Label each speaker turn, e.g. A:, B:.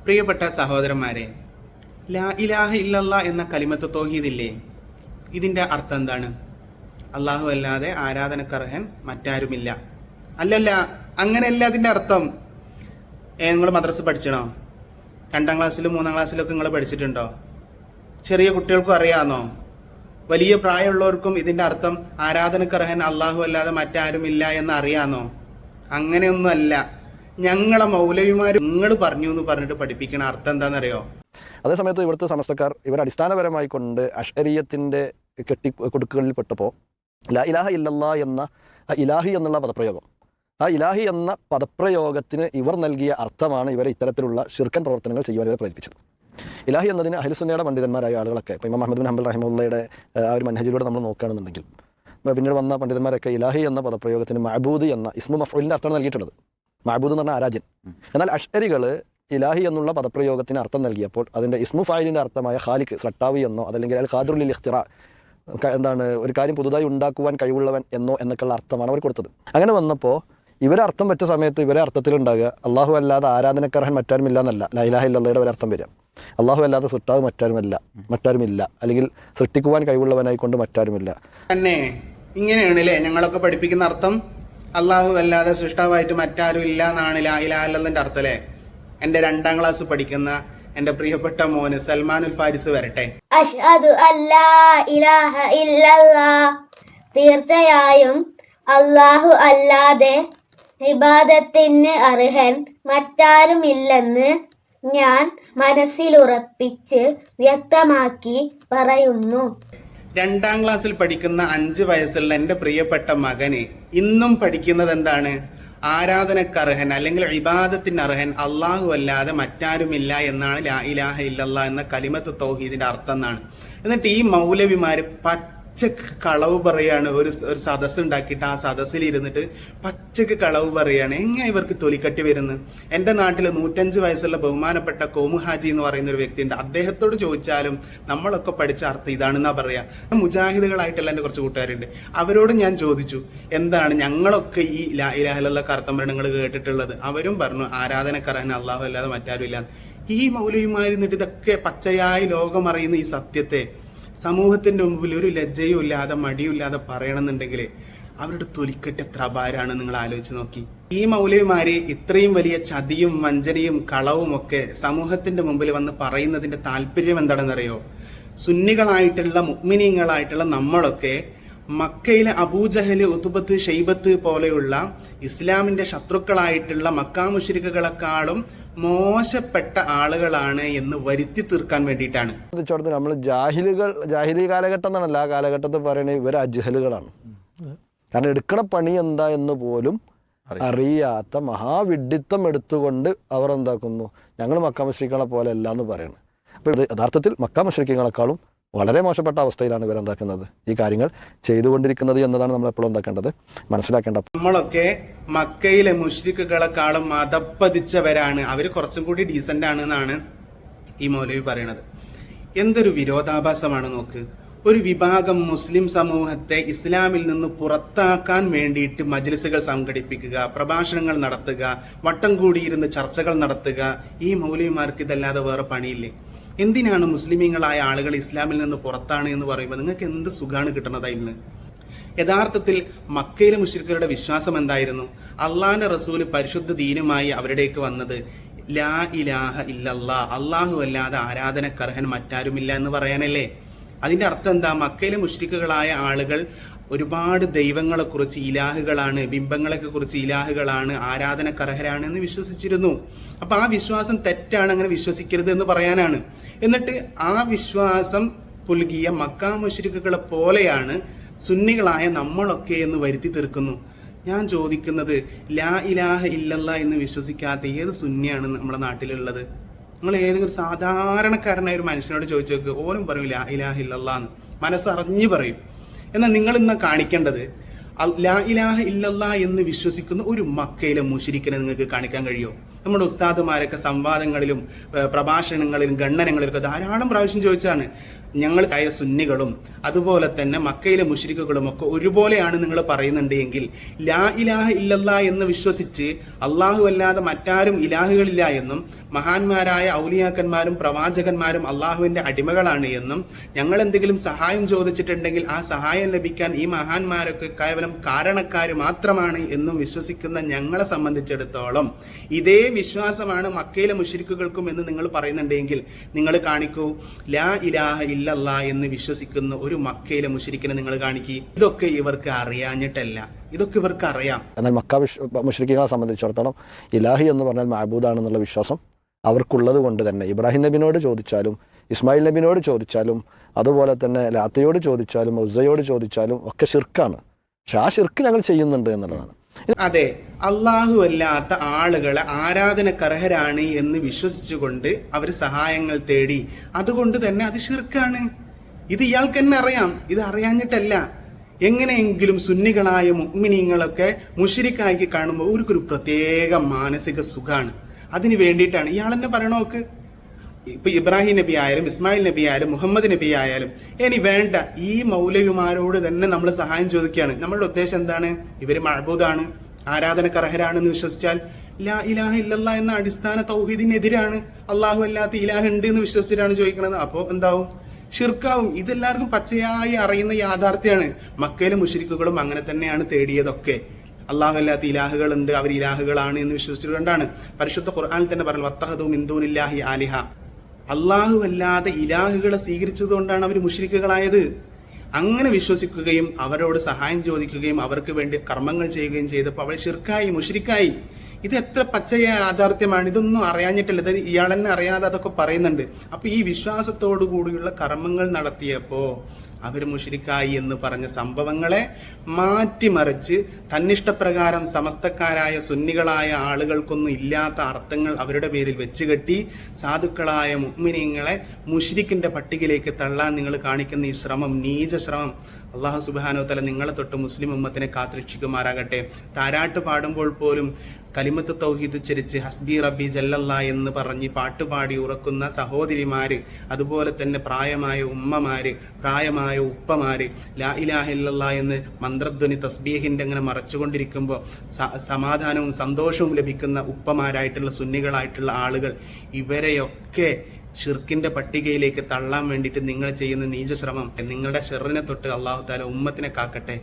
A: പ്രിയപ്പെട്ട സഹോദരന്മാരെ, ലാ ഇലാഹ ഇല്ലല്ലാ എന്ന കലിമത്ത് തൗഹീദില്ലേ, ഇതിൻ്റെ അർത്ഥം എന്താണ്? അള്ളാഹു അല്ലാതെ ആരാധനക്കർഹൻ മറ്റാരുമില്ല. അല്ലല്ല, അങ്ങനെയല്ല അതിൻ്റെ അർത്ഥം. നിങ്ങൾ മദ്രസ പഠിച്ചണോ? 2ാം ക്ലാസ്സിലും 3ാം ക്ലാസ്സിലൊക്കെ നിങ്ങൾ പഠിച്ചിട്ടുണ്ടോ? ചെറിയ കുട്ടികൾക്കും അറിയാമെന്നോ? വലിയ പ്രായമുള്ളവർക്കും ഇതിൻ്റെ അർത്ഥം ആരാധനക്കർഹൻ അള്ളാഹു അല്ലാതെ മറ്റാരുമില്ല എന്ന് അറിയാമെന്നോ? അങ്ങനെയൊന്നുമല്ല. ഞങ്ങളെ മൗലവിമാർ നിങ്ങൾ പറഞ്ഞു എന്ന് പറഞ്ഞിട്ട് പഠിപ്പിക്കണ അർത്ഥം എന്താണെന്നറിയോ?
B: അതേസമയത്ത് ഇവിടുത്തെ സമസ്തക്കാർ ഇവർ അടിസ്ഥാനപരമായി കൊണ്ട് അശ്അരിയത്തിൻ്റെ കെട്ടിക്കൊടുക്കുകളിൽ പെട്ടപ്പോൾ ലാ ഇലാഹ ഇല്ലല്ലാ എന്ന ഇലാഹി എന്നുള്ള പദപ്രയോഗം, ആ ഇലാഹി എന്ന പദപ്രയോഗത്തിന് ഇവർ നൽകിയ അർത്ഥമാണ് ഇവരെ ഇത്തരത്തിലുള്ള ശിർക്കൻ പ്രവർത്തനങ്ങൾ ചെയ്യുവാൻ ഇവരെ പ്രേരിപ്പിച്ചത്. ഇലാഹി എന്നതിന് അഹ്ലുസുന്നയുടെ പണ്ഡിതന്മാരായ ആളുകളൊക്കെ, ഇപ്പോൾ ഇമാം അഹ്മദ് ബിൻ ഹംബൽ റഹിമഹുള്ളയുടെ ആ ഒരു മനഹജിലൂടെ നമ്മൾ നോക്കുകയാണെന്നുണ്ടെങ്കിൽ പിന്നീട് വന്ന പണ്ഡിതന്മാരൊക്കെ ഇലാഹി എന്ന പദപ്രയോഗത്തിന് മഅബൂദ് എന്ന ഇസ്മു മഫ്ഊലിൻ്റെ അർത്ഥമാണ് നൽകിയിട്ടുള്ളത്. മഅബൂദ് എന്ന് പറഞ്ഞാൽ ആരാധ്യൻ. എന്നാൽ അശ്അരികൾ ഇലാഹി എന്നുള്ള പദപ്രയോഗത്തിന് അർത്ഥം നൽകിയപ്പോൾ അതിൻ്റെ ഇസ്മു ഫായിലിൻ്റെ അർത്ഥമായ ഖാലിഖ്, സട്ടാവി എന്നോ അതല്ലെങ്കിൽ അൽ ഖാദിറുൽ ലിൽ ഇഖ്തിറാ, എന്താണ് ഒരു കാര്യം പുതുതായി ഉണ്ടാക്കുവാൻ കഴിവുള്ളവൻ എന്നോ എന്നൊക്കെയുള്ള അർത്ഥമാണ് അവർ കൊടുത്തത്. അങ്ങനെ വന്നപ്പോൾ ഇവരെ അർത്ഥം പറ്റ സമയത്ത് ഇവരെ അർത്ഥത്തിലുണ്ടാകുക അള്ളാഹു അല്ലാതെ ആരാധനക്കർഹൻ മറ്റാരുമില്ല എന്നല്ല ലാ ഇലാഹ ഇല്ലല്ലയുടെ ഒരു അർത്ഥം വരിക. അള്ളാഹു അല്ലാതെ സൃഷ്ടാവ് മറ്റാരുമില്ല, അല്ലെങ്കിൽ സൃഷ്ടിക്കുവാൻ കഴിവുള്ളവനായി കൊണ്ട് മറ്റാരുമില്ല.
A: തന്നെ ഇങ്ങനെയാണല്ലേ ഞങ്ങളൊക്കെ പഠിപ്പിക്കുന്ന അർത്ഥം? അള്ളാഹു അല്ലാതെ സൃഷ്ടാവായിട്ട് മറ്റാരും ഇല്ല എന്നാണ് ലാ ഇലാഹ ഇല്ലല്ലന്റെ അർത്ഥല്ലേ? എൻ്റെ 2ാം ക്ലാസ് പഠിക്കുന്ന എൻ്റെ പ്രിയപ്പെട്ട മോന് സൽമാനുൽ ഫാരിസ് വരട്ടെ.
C: അഷ്ഹദു അല്ലാ ഇലാഹ ഇല്ലല്ലാഹ്, തീർച്ചയായും അല്ലാഹു അല്ലാതെ ഇബാദത്തിന് അർഹൻ മറ്റാരുമില്ലെന്ന് ഞാൻ മനസ്സിലുറപ്പിച്ച് വ്യക്തമാക്കി പറയുന്നു.
A: 2ാം ക്ലാസ്സിൽ പഠിക്കുന്ന 5 വയസ്സുള്ള എൻ്റെ പ്രിയപ്പെട്ട മകന് ഇന്നും പഠിക്കുന്നത് എന്താണ്? ആരാധനക്കർഹൻ അല്ലെങ്കിൽ ഇബാദത്തിന് അർഹൻ അള്ളാഹു അല്ലാതെ മറ്റാരുമില്ല എന്നാണ് ലാ ഇലാഹ ഇല്ലല്ലാ എന്ന കലിമത്ത് തൗഹീദിന്റെ അർത്ഥം എന്നാണ്. എന്നിട്ട് ഈ മൗലവിമാര് പച്ചക്ക് കളവ് പറയാണ്. ഒരു സദസ്സ് ഉണ്ടാക്കിയിട്ട് ആ സദസ്സിൽ ഇരുന്നിട്ട് പച്ചക്ക് കളവ് പറയാണ്. എങ്ങനെ ഇവർക്ക് തൊലിക്കട്ടി വരുന്നത്? എൻ്റെ നാട്ടിൽ 105 വയസ്സുള്ള ബഹുമാനപ്പെട്ട കോമു ഹാജി എന്ന് പറയുന്ന ഒരു വ്യക്തിയുണ്ട്. അദ്ദേഹത്തോട് ചോദിച്ചാലും നമ്മളൊക്കെ പഠിച്ച അർത്ഥം ഇതാണെന്നാ പറയാ. മുജാഹിദുകളായിട്ടുള്ള എൻ്റെ കുറച്ച് കൂട്ടുകാരുണ്ട്. അവരോട് ഞാൻ ചോദിച്ചു, എന്താണ് ഞങ്ങളൊക്കെ ഈ ലാ ഇലാഹ ഇല്ലല്ലാഹ് അർത്ഥം നിങ്ങൾ കേട്ടിട്ടുള്ളത്? അവരും പറഞ്ഞു ആരാധനക്കർഹൻ അള്ളാഹു അല്ലാതെ മറ്റാരും ഇല്ല. ഈ മൗലവിമാരിന്നിട്ട് ഇതൊക്കെ പച്ചയായി ലോകം അറിയുന്ന ഈ സത്യത്തെ സമൂഹത്തിന്റെ മുമ്പിൽ ഒരു ലജ്ജയും ഇല്ലാതെ മടിയും ഇല്ലാതെ പറയണമെന്നുണ്ടെങ്കിൽ അവരുടെ തൊലിക്കെട്ട് എത്ര അപാരാണ് നിങ്ങൾ ആലോചിച്ച് നോക്കി. ഈ മൗലവിമാര് ഇത്രയും വലിയ ചതിയും വഞ്ചനയും കളവും ഒക്കെ സമൂഹത്തിന്റെ മുമ്പിൽ വന്ന് പറയുന്നതിന്റെ താല്പര്യം എന്താണെന്നറിയോ? സുന്നികളായിട്ടുള്ള മുഅ്മിനീങ്ങളായിട്ടുള്ള നമ്മളൊക്കെ മക്കയിലെ അബൂജഹല്, ഉത്ബത്ത്, ഷൈബത്ത് പോലെയുള്ള ഇസ്ലാമിന്റെ ശത്രുക്കളായിട്ടുള്ള മക്കാ മുശ്രിക്കുകളെക്കാളും മോശപ്പെട്ട ആളുകളാണ് എന്ന് വരുത്തി തീർക്കാൻ വേണ്ടിയിട്ടാണ്.
B: നമ്മൾ ജാഹിലി കാലഘട്ടം എന്നാണല്ലോ ആ കാലഘട്ടത്തിൽ പറയുന്നത് ഇവർ അജ്ഹലുകളാണ്. കാരണം എടുക്കണ പണി എന്താ എന്ന് പോലും അറിയാത്ത മഹാവിഡിത്തം എടുത്തുകൊണ്ട് അവർ എന്താക്കുന്നു, ഞങ്ങൾ മക്കാ മുശ്രിക്കുകളെ പോലെ അല്ല എന്ന് പറയുന്നത്. അപ്പോൾ ഇത് യഥാർത്ഥത്തിൽ മക്കാ മുശ്രിക്കുകളെക്കാളും വളരെ മോശപ്പെട്ട അവസ്ഥയിലാണ് ഇവരെന്താക്കുന്നത്, ഈ കാര്യങ്ങൾ ചെയ്തുകൊണ്ടിരിക്കുന്നത് എന്നതാണ് നമ്മൾ എപ്പോഴും എന്താക്കേണ്ടത്, മനസ്സിലാക്കേണ്ടത്.
A: നമ്മളൊക്കെ മക്കയിലെ മുശ്രിക്കുകളെക്കാളും മതപ്പതിച്ചവരാണ്, അവർ കുറച്ചും കൂടി ഡീസന്റ് ആണ് എന്നാണ് ഈ മൗലവി പറയണത്. എന്തൊരു വിരോധാഭാസമാണ് നോക്ക്. ഒരു വിഭാഗം മുസ്ലിം സമൂഹത്തെ ഇസ്ലാമിൽ നിന്ന് പുറത്താക്കാൻ വേണ്ടിയിട്ട് മജ്ലിസുകൾ സംഘടിപ്പിക്കുക, പ്രഭാഷണങ്ങൾ നടത്തുക, വട്ടം കൂടിയിരുന്ന് ചർച്ചകൾ നടത്തുക. ഈ മൗലവിമാർക്ക് ഇതല്ലാതെ വേറെ പണിയില്ലേ? എന്തിനാണ് മുസ്ലിമീങ്ങളായ ആളുകൾ ഇസ്ലാമിൽ നിന്ന് പുറത്താണ് എന്ന് പറയുമ്പോൾ നിങ്ങൾക്ക് എന്ത് സുഖമാണ് കിട്ടുന്നത് അതിൽ നിന്ന്? യഥാർത്ഥത്തിൽ മക്കയിലെ മുശ്രിക്കുകളുടെ വിശ്വാസം എന്തായിരുന്നു? അള്ളാഹിന്റെ റസൂല് പരിശുദ്ധ ദീനുമായി അവരുടേക്ക് വന്നത് ലാ ഇലാഹ ഇല്ലല്ലാ, അള്ളാഹു അല്ലാതെ ആരാധനക്കർഹൻ മറ്റാരുമില്ല എന്ന് പറയാനല്ലേ? അതിന്റെ അർത്ഥം എന്താ? മക്കയിലെ മുശ്രിക്കുകളായ ആളുകൾ ഒരുപാട് ദൈവങ്ങളെക്കുറിച്ച് ഇലാഹുകളാണ്, ബിംബങ്ങളെയൊക്കെ കുറിച്ച് ഇലാഹുകളാണ്, ആരാധനക്കർഹരാണ് എന്ന് വിശ്വസിച്ചിരുന്നു. അപ്പൊ ആ വിശ്വാസം തെറ്റാണ്, അങ്ങനെ വിശ്വസിക്കരുത് എന്ന് പറയാനാണ്. എന്നിട്ട് ആ വിശ്വാസം പുൽകിയ മക്കാ മുശ്രിക്കുകളെ പോലെയാണ് സുന്നികളായ നമ്മളൊക്കെ എന്ന് വരുത്തി തീർക്കുന്നു. ഞാൻ ചോദിക്കുന്നത്, ലാ ഇലാഹ ഇല്ലല്ലാ എന്ന് വിശ്വസിക്കാത്ത ഏത് സുന്നിയാണ് നമ്മുടെ നാട്ടിലുള്ളത്? നിങ്ങൾ ഏതെങ്കിലും സാധാരണക്കാരനായ ഒരു മനുഷ്യനോട് ചോദിച്ചു നോക്ക്, ഓരും പറയും ലാ ഇലാഹ ഇല്ലല്ലാ എന്ന്, മനസ്സറിഞ്ഞ് പറയും. എന്നാൽ നിങ്ങൾ ഇന്ന് കാണിക്കേണ്ടത് ലാ ഇലാഹ ഇല്ലല്ലാ എന്ന് വിശ്വസിക്കുന്ന ഒരു മക്കയിലെ മുശ്രിക്കിനെ നിങ്ങൾക്ക് കാണിക്കാൻ കഴിയുമോ? നമ്മുടെ ഉസ്താദുമാരൊക്കെ സംവാദങ്ങളിലും പ്രഭാഷണങ്ങളിലും ഖണ്ഡനങ്ങളിലൊക്കെ ധാരാളം പ്രാവശ്യം ചോദിച്ചാണ്, ഞങ്ങൾ ആയ സുന്നികളും അതുപോലെ തന്നെ മക്കയിലെ മുശ്രിക്കുകളും ഒക്കെ ഒരുപോലെയാണ് നിങ്ങൾ പറയുന്നുണ്ട് എങ്കിൽ ലാ ഇലാഹ ഇല്ലല്ലാ എന്ന് വിശ്വസിച്ച് അള്ളാഹു അല്ലാതെ മറ്റാരും ഇലാഹുകളില്ല എന്നും മഹാന്മാരായ ഔലിയാക്കന്മാരും പ്രവാചകന്മാരും അള്ളാഹുവിന്റെ അടിമകളാണ് എന്നും ഞങ്ങൾ എന്തെങ്കിലും സഹായം ചോദിച്ചിട്ടുണ്ടെങ്കിൽ ആ സഹായം ലഭിക്കാൻ ഈ മഹാന്മാരൊക്കെ കേവലം കാരണക്കാർ മാത്രമാണ് എന്നും വിശ്വസിക്കുന്ന ഞങ്ങളെ സംബന്ധിച്ചിടത്തോളം ഇതേ വിശ്വാസമാണ് മക്കയിലെ മുശ്രിക്കുകൾക്കും എന്ന് നിങ്ങൾ പറയുന്നുണ്ടെങ്കിൽ നിങ്ങൾ കാണിക്കൂ ലാ ഇലാഹ ഇല്ലല്ലാ എന്ന് വിശ്വസിക്കുന്ന ഒരു മക്കയിലെ മുശ്രിക്കിനെ നിങ്ങൾ കാണിക്കുക. ഇതൊക്കെ ഇവർക്ക് അറിയാഞ്ഞിട്ടല്ല, ഇതൊക്കെ ഇവർക്ക് അറിയാം.
B: എന്നാൽ മക്ക മുശ്രിക്കുകളെ സംബന്ധിച്ചിടത്തോളം ഇലാഹി എന്ന് പറഞ്ഞാൽ മഅബൂദാണെന്നുള്ള വിശ്വാസം അവർക്കുള്ളത് കൊണ്ട് തന്നെ ഇബ്രാഹിം നബിനോട് ചോദിച്ചാലും ഇസ്മായിൽ നബിനോട് ചോദിച്ചാലും അതുപോലെ തന്നെ ലാത്തയോട് ചോദിച്ചാലും ഉസ്സയോട് ചോദിച്ചാലും ഒക്കെ ഷിർക്കാണ്. പക്ഷെ ആ ഷിർക്ക് ഞങ്ങൾ ചെയ്യുന്നുണ്ട് എന്നുള്ളതാണ്.
A: അതെ, അള്ളാഹു അല്ലാത്ത ആളുകളെ ആരാധനക്കർഹരാണ് എന്ന് വിശ്വസിച്ചുകൊണ്ട് അവർ സഹായങ്ങൾ തേടി, അതുകൊണ്ട് തന്നെ അത് ഷിർക്കാണ്. ഇത് ഇയാൾക്ക് തന്നെ അറിയാം, ഇത് അറിയാഞ്ഞിട്ടല്ല. എങ്ങനെയെങ്കിലും സുന്നികളായ മുഅ്മിനീങ്ങളൊക്കെ മുശ്രിക്കായി കാണുമ്പോൾ അവർക്കൊരു പ്രത്യേക മാനസിക സുഖാണ്. അതിന് വേണ്ടിയിട്ടാണ് ഇയാൾ തന്നെ പറയണോക്ക്. ഇപ്പൊ ഇബ്രാഹിം നബി ആയാലും ഇസ്മായിൽ നബി ആയാലും മുഹമ്മദ് നബി ആയാലും ഇനി വേണ്ട, ഈ മൗലവിമാരോട് തന്നെ നമ്മൾ സഹായം ചോദിക്കുകയാണ്. നമ്മളുടെ ഉദ്ദേശം എന്താണ്? ഇവര് മഅബൂദാണ്, ആരാധനക്കർഹരാണെന്ന് വിശ്വസിച്ചാൽ ലാ ഇലാഹ ഇല്ലല്ലാ എന്ന അടിസ്ഥാന തൗഹീദിനെതിരാണ്. അള്ളാഹു അല്ലാത്ത ഇലാഹ ഉണ്ട് എന്ന് വിശ്വസിച്ചിട്ടാണ് ചോദിക്കുന്നത്. അപ്പോൾ എന്താവും? ഷിർക്കാവും. ഇതെല്ലാവർക്കും പച്ചയായി അറിയുന്ന യാഥാർത്ഥ്യമാണ്. മക്കയിലെ മുശ്രിക്കുകളും അങ്ങനെ തന്നെയാണ് തേടിയതൊക്കെ. അള്ളാഹു അല്ലാത്ത ഇലാഹുകളുണ്ട്, അവർ ഇലാഹുകളാണ് എന്ന് വിശ്വസിച്ചുകൊണ്ടാണ്. പരിശുദ്ധ ഖുർആനിൽ തന്നെ പറഞ്ഞു വത്തഖദു മിൻ ദൂനില്ലാഹി ആലിഹ. അള്ളാഹു അല്ലാതെ ഇലാഹുകളെ സ്വീകരിച്ചതുകൊണ്ടാണ് അവർ മുശ്രിക്കുകളായത്. അങ്ങനെ വിശ്വസിക്കുകയും അവരോട് സഹായം ചോദിക്കുകയും അവർക്ക് വേണ്ടി കർമ്മങ്ങൾ ചെയ്യുകയും ചെയ്തപ്പോൾ അവർ ഷിർക്കായി, മുശ്രിക്കായി. ഇത് എത്ര പച്ചയ യാഥാർത്ഥ്യമാണ്. ഇതൊന്നും അറിയാഞ്ഞിട്ടില്ല. ഇത് ഇയാൾ തന്നെ അറിയാതെ അതൊക്കെ പറയുന്നുണ്ട്. അപ്പൊ ഈ വിശ്വാസത്തോടു കൂടിയുള്ള കർമ്മങ്ങൾ നടത്തിയപ്പോ അവർ മുശ്രിക്കായി എന്ന് പറഞ്ഞ സംഭവങ്ങളെ മാറ്റിമറിച്ച് തന്നിഷ്ടപ്രകാരം സമസ്തക്കാരായ സുന്നികളായ ആളുകൾക്കൊന്നും ഇല്ലാത്ത അർത്ഥങ്ങൾ അവരുടെ പേരിൽ വെച്ചുകെട്ടി സാധുക്കളായ മുഅ്മിനീങ്ങളെ മുശ്രിക്കിന്റെ പട്ടികയിലേക്ക് തള്ളാൻ നിങ്ങൾ കാണിക്കുന്ന ഈ ശ്രമം, നീച ശ്രമം, അള്ളാഹു സുബ്ഹാനഹു വ തആല നിങ്ങളെ തൊട്ട് മുസ്ലിം ഉമ്മത്തിനെ കാത്തുരക്ഷിക്കുമാറാകട്ടെ. താരാട്ട് പാടുമ്പോൾ പോലും കലിമത്ത് തൗഹീദ് ഉച്ചരിച്ച് ഹസ്ബി റബ്ബി ജല്ലല്ലാ എന്ന് പറഞ്ഞ് പാട്ടുപാടി ഉറക്കുന്ന സഹോദരിമാര്, അതുപോലെ തന്നെ പ്രായമായ ഉമ്മമാര്, പ്രായമായ ഉപ്പമാര് ലാ ഇലാഹ ഇല്ലല്ലാ എന്ന് മന്ത്രധ്വനി തസ്ബീഹിന്റെ അങ്ങനെ മറച്ചുകൊണ്ടിരിക്കുമ്പോൾ സമാധാനവും സന്തോഷവും ലഭിക്കുന്ന ഉപ്പമാരായിട്ടുള്ള സുന്നികളായിട്ടുള്ള ആളുകൾ, ഇവരെയൊക്കെ ഷിർക്കിന്റെ പട്ടികയിലേക്ക് തള്ളാൻ വേണ്ടിയിട്ട് നിങ്ങൾ ചെയ്യുന്ന നീചശ്രമം, നിങ്ങളുടെ ഷെറിനെ തൊട്ട് അള്ളാഹു തആല ഉമ്മത്തിനെ കാക്കട്ടെ.